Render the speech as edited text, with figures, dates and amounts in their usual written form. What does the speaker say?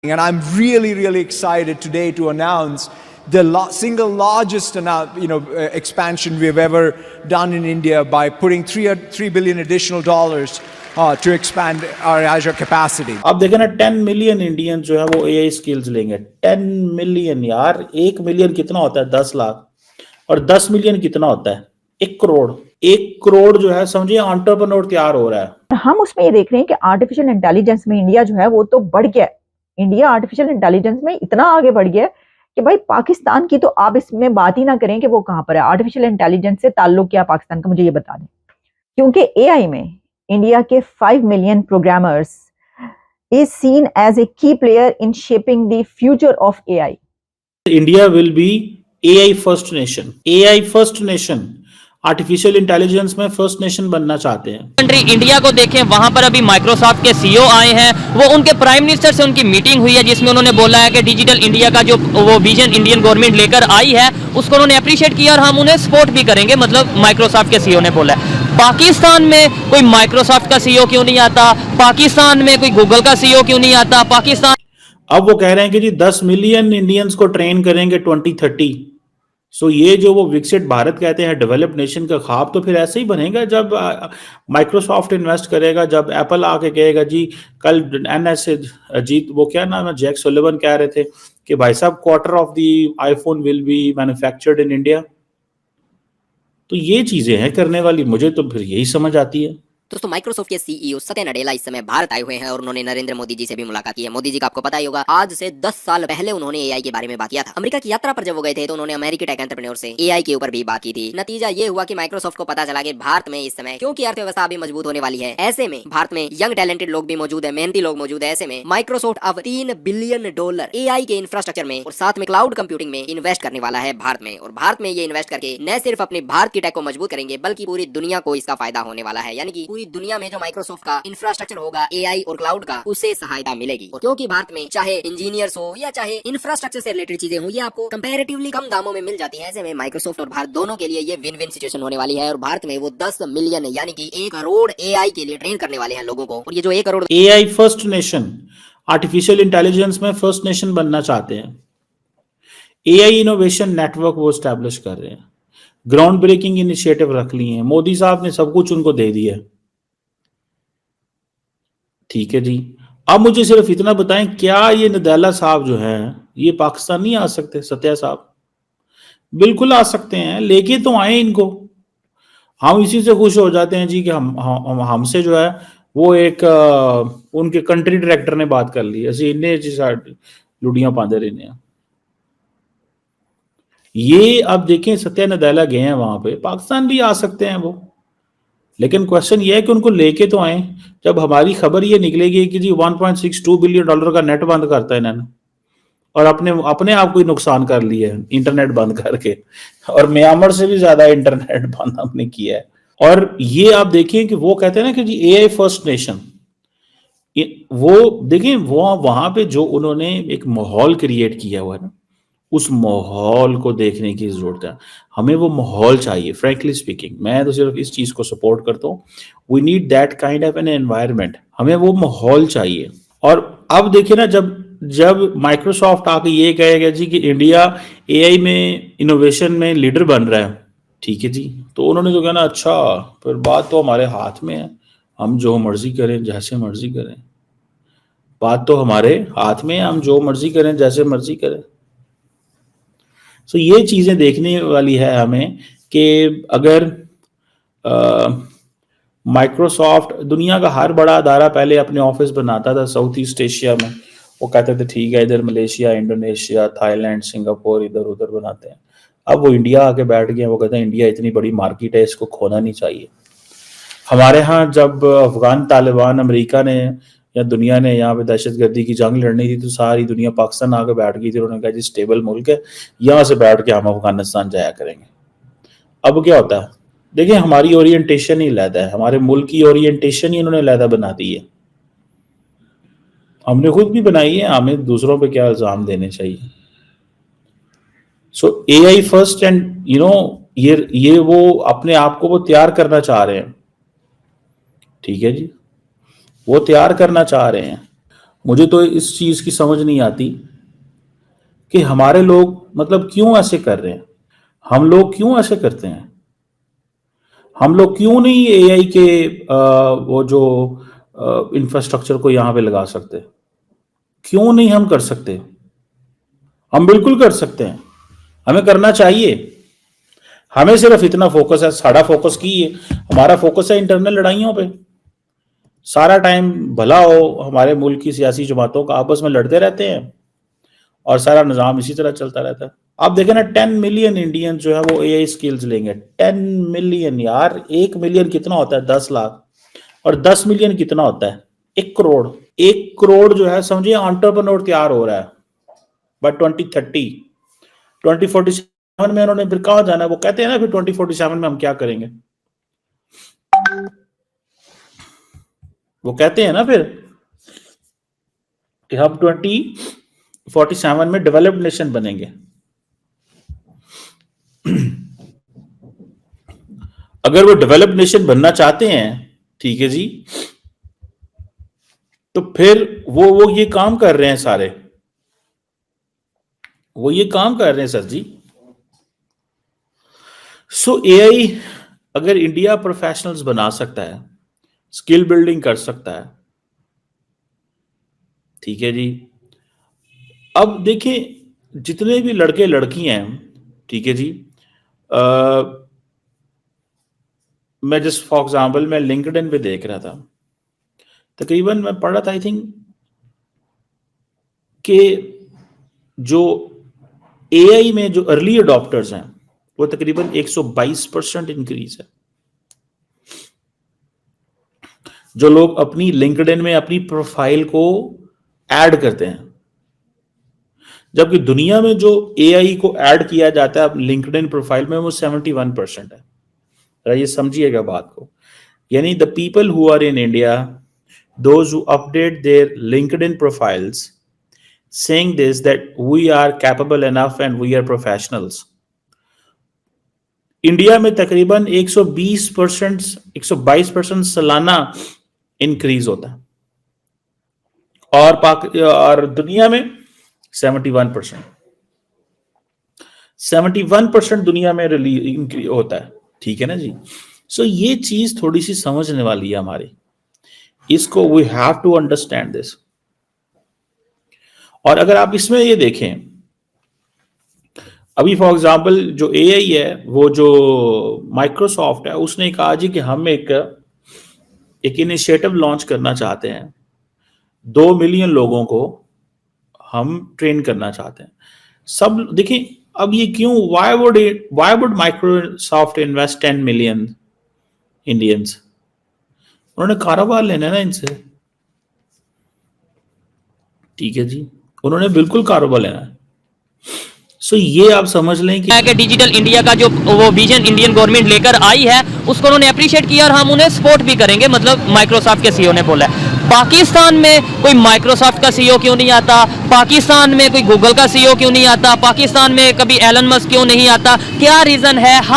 And I'm really, really excited today to announce the single largest expansion we've ever done in India by putting $3 billion additional dollars to expand our Azure capacity. अब देखें ना 10 million Indian जो है वो AI skills लेंगे। 10 million यार, 1 million कितना होता है? 10 लाख। और 10 मिलियन कितना होता है? 1 करोड़। 1 करोड़ जो है समझिए एंटरप्रेन्योर तैयार हो रहा है। हम उसमें ये देख रहे हैं कि आर्टिफिशियल इंटेलिजेंस में इंडिया जो है वो तो बढ़ गया है। इंडिया आर्टिफिशियल इंटेलिजेंस में इतना आगे बढ़ गया है कि भाई पाकिस्तान की तो आप इसमें बात ही ना करें कि वो कहां पर है। आर्टिफिशियल इंटेलिजेंस से ताल्लुक क्या पाकिस्तान का, मुझे ये बता दें। क्योंकि एआई में इंडिया के 5 million programmers is seen as a key player in shaping the future of AI. India will be AI first nation. AI first nation, artificial intelligence में फर्स्ट नेशन बनना चाहते हैं। कंट्री इंडिया को देखें, वहां पर अभी माइक्रोसॉफ्ट के सीईओ आए हैं, वो उनके प्राइम मिनिस्टर से उनकी मीटिंग हुई है जिसमें उन्होंने बोला है कि डिजिटल इंडिया का जो वो विजन इंडियन गवर्नमेंट लेकर आई है उसको उन्होंने अप्रिशिएट किया और हम उन्हें सपोर्ट भी करेंगे। मतलब माइक्रोसॉफ्ट के सीईओ ने बोला है। पाकिस्तान में कोई माइक्रोसॉफ्ट का सीईओ क्यों नहीं आता? पाकिस्तान में कोई गूगल का सीईओ क्यों नहीं आता? पाकिस्तान अब वो कह रहे हैं कि जी 10 मिलियन इंडियंस को ट्रेन करेंगे 2030। सो ये जो वो विकसित भारत कहते हैं, डेवलप्ड नेशन का ख्वाब, तो फिर ऐसे ही बनेगा जब माइक्रोसॉफ्ट इन्वेस्ट करेगा, जब एप्पल आके कहेगा जी कल एनएस जीत वो क्या नाम है, जैक सुलिवन कह रहे थे कि भाई साहब quarter of the iPhone will be manufactured in India. तो ये चीजें हैं करने वाली, मुझे तो फिर यही समझ आती है। दोस्तों, माइक्रोसॉफ्ट के सीईओ सत्या नडेला इस समय भारत आए हुए हैं और उन्होंने नरेंद्र मोदी जी से भी मुलाकात की है। मोदी जी का आपको पता ही होगा, आज से 10 साल पहले उन्होंने एआई के बारे में बात किया था। अमेरिका की यात्रा पर जब वो गए थे तो उन्होंने अमेरिकी टेक एंटरप्रेन्योर से एआई के ऊपर भी बात की थी। नतीजा ये हुआ कि माइक्रोसॉफ्ट को पता चला कि भारत में इस समय क्योंकि अर्थव्यवस्था अभी मजबूत होने वाली है, ऐसे में भारत में यंग टैलेंटेड लोग भी मौजूद है, मेहनती लोग मौजूद है। ऐसे में माइक्रोसॉफ्ट अब $3 बिलियन एआई के इंफ्रास्ट्रक्चर में और साथ में क्लाउड कंप्यूटिंग में इन्वेस्ट करने वाला है भारत में। और भारत में ये इन्वेस्ट करके न सिर्फ अपने भारत की टेक को मजबूत करेंगे बल्कि पूरी दुनिया को इसका फायदा होने वाला है। यानी कि पूरी दुनिया में जो माइक्रोसॉफ्ट का इंफ्रास्ट्रक्चर होगा एआई और क्लाउड का, उससे सहायता मिलेगी। और क्योंकि भारत में चाहे इंजीनियर्स हो या चाहे इंफ्रास्ट्रक्चर से रिलेटेड चीजें हो, ये आपको कंपैरेटिवली कम दामों में मिल जाती है। ऐसे में माइक्रोसॉफ्ट और भारत दोनों के लिए ये विन विन सिचुएशन होने वाली है। और भारत में वो 10 मिलियन यानी कि 1 करोड़ एआई के लिए ट्रेन करने वाले हैं लोगों को। और ये जो 1 crore AI first nation, artificial intelligence में फर्स्ट नेशन बनना चाहते हैं। एआई इनोवेशन नेटवर्क वो स्टैब्लिश कर रहे हैं, ग्राउंड ब्रेकिंग इनिशिएटिव रख लिए हैं। मोदी साहब ने सब कुछ उनको दे दिया। ठीक है जी, अब मुझे सिर्फ इतना बताएं, क्या ये नडेला साहब जो हैं ये पाकिस्तान नहीं आ सकते? सत्या साहब बिल्कुल आ सकते हैं, लेके तो आए इनको। हम इसी से खुश हो जाते हैं जी कि हमसे जो है वो एक उनके कंट्री डायरेक्टर ने बात कर ली, ऐसे इन्हें जी लुड़ियां पाते रहने हैं। ये अब देखें, सत्या नडेला गए हैं वहां पे, पाकिस्तान भी आ सकते हैं वो, लेकिन क्वेश्चन ये है कि उनको लेके तो आए। जब हमारी खबर ये निकलेगी कि जी $1.62 बिलियन का नेट बंद करता है इन्होंने, और अपने आप को ही नुकसान कर लिया है इंटरनेट बंद करके, और म्यांमार से भी ज्यादा इंटरनेट बंद हमने किया है। और ये आप देखिए कि वो कहते हैं ना कि जी एआई फर्स्ट नेशन, वो देखिए वो वहां पे जो उन्होंने एक माहौल क्रिएट किया हुआ है ना, उस माहौल को देखने की जरूरत है। हमें वो माहौल चाहिए। फ्रैंकली स्पीकिंग, मैं तो सिर्फ इस चीज को सपोर्ट करता हूँ। We need that kind of an environment, हमें वो माहौल चाहिए। और अब देखिए ना, जब माइक्रोसॉफ्ट आके ये कहेगा जी कि इंडिया एआई में इनोवेशन में लीडर बन रहा है, ठीक है जी, तो उन्होंने तो कहना अच्छा फिर बात तो हमारे हाथ में है, हम जो मर्जी करें जैसे मर्जी करें। बात तो हमारे हाथ में है, हम जो मर्जी करें जैसे मर्जी करें। सो ये चीजें देखने वाली है हमें कि अगर माइक्रोसॉफ्ट दुनिया का हर बड़ा अदारा पहले अपने ऑफिस बनाता था साउथ ईस्ट एशिया में, वो कहते थे ठीक है इधर मलेशिया, इंडोनेशिया, थाईलैंड, सिंगापुर इधर उधर बनाते हैं। अब वो इंडिया आके बैठ गए, वो कहते हैं इंडिया इतनी बड़ी मार्केट है, इसको खोना नहीं चाहिए। हमारे यहाँ जब अफगान तालिबान अमेरिका ने या दुनिया ने यहाँ पे दहशतगर्दी की जंग लड़नी थी, तो सारी दुनिया पाकिस्तान आके बैठ गई थी। उन्होंने कहा जी स्टेबल मुल्क है, यहाँ से बैठ के हम अफगानिस्तान जाया करेंगे। अब क्या होता है, देखिए हमारी ओरिएंटेशन ही अलग है, हमारे मुल्क की ओरिएंटेशन ही उन्होंने अलग बना दी है। हमने खुद भी बनाई है, हमें दूसरों पे क्या इल्जाम देने चाहिए। सो एआई फर्स्ट एंड ये वो अपने आप को वो तैयार करना चाह रहे हैं, ठीक है जी, वो तैयार करना चाह रहे हैं। मुझे तो इस चीज की समझ नहीं आती कि हमारे लोग मतलब क्यों ऐसे कर रहे हैं, हम लोग क्यों ऐसे करते हैं, हम लोग क्यों नहीं एआई के वो जो इंफ्रास्ट्रक्चर को यहां पे लगा सकते, क्यों नहीं हम कर सकते? हम बिल्कुल कर सकते हैं, हमें करना चाहिए। हमें सिर्फ इतना फोकस है, सारा फोकस की है, हमारा फोकस है इंटरनल लड़ाइयों पे। सारा टाइम भला हो हमारे मुल्क की सियासी जमातों का, आपस में लड़ते रहते हैं और सारा निजाम इसी तरह चलता रहता है। आप देखें ना 10 मिलियन इंडियन जो है वो एआई स्किल्स लेंगे। 10 मिलियन यार, 1 मिलियन कितना होता है? 10 लाख। और 10 मिलियन कितना होता है? 1 करोड़। 1 करोड़ जो है समझिए एंटरप्रेन्योर तैयार हो रहा है बाय 2030। 2047 में उन्होंने फिर कहां जाना है? वो कहते हैं ना फिर 2047 में हम क्या करेंगे, वो कहते हैं ना फिर कि हम 2047 में डेवलप्ड नेशन बनेंगे। अगर वो डेवलप्ड नेशन बनना चाहते हैं, ठीक है जी, तो फिर वो ये काम कर रहे हैं सारे, वो ये काम कर रहे हैं सर जी। सो एआई अगर इंडिया प्रोफेशनल्स बना सकता है, स्किल बिल्डिंग कर सकता है, ठीक है जी। अब देखिए जितने भी लड़के लड़कियां हैं, ठीक है जी, मैं जस्ट फॉर एग्जाम्पल मैं लिंक्डइन पे देख रहा था, तकरीबन मैं पढ़ रहा था, आई थिंक कि जो एआई में जो अर्ली अडॉप्टर्स हैं वो तकरीबन 122% इंक्रीज है। जो लोग अपनी लिंक्डइन में अपनी प्रोफाइल को ऐड करते हैं, जबकि दुनिया में जो एआई को ऐड किया जाता है लिंक्डइन प्रोफाइल में वो 71% है। ये समझिएगा बात को, यानी the people who are in India, those who update their LinkedIn profiles saying this that we are capable enough and we are professionals, India में तकरीबन 120%, 122% सालाना इंक्रीज होता है और दुनिया में 71%, 71% दुनिया में इंक्रीज होता है, ठीक है ना जी। सो ये चीज थोड़ी सी समझने वाली है हमारी, इसको we have to understand this. और अगर आप इसमें ये देखें, अभी फॉर एग्जांपल जो एआई है, वो जो माइक्रोसॉफ्ट है, उसने कहा जी कि हम एक इनिशिएटिव लॉन्च करना चाहते हैं, 2 मिलियन लोगों को हम ट्रेन करना चाहते हैं। सब देखिए अब ये क्यों, why would Microsoft invest 10 million Indians? उन्होंने कारोबार लेना है ना इनसे, ठीक है जी, उन्होंने बिल्कुल कारोबार लेना है। सो ये आप समझ लें कि डिजिटल इंडिया का जो वो विजन इंडियन गवर्नमेंट लेकर आई है उसको उन्होंने अप्रिशिएट किया और हम उन्हें सपोर्ट भी करेंगे, मतलब माइक्रोसॉफ्ट के सीईओ ने बोला है। पाकिस्तान में कोई माइक्रोसॉफ्ट का सीईओ क्यों नहीं आता? पाकिस्तान में कोई गूगल का सीईओ क्यों नहीं आता? पाकिस्तान में कभी एलन मस्क क्यों नहीं आता? क्या रीजन है?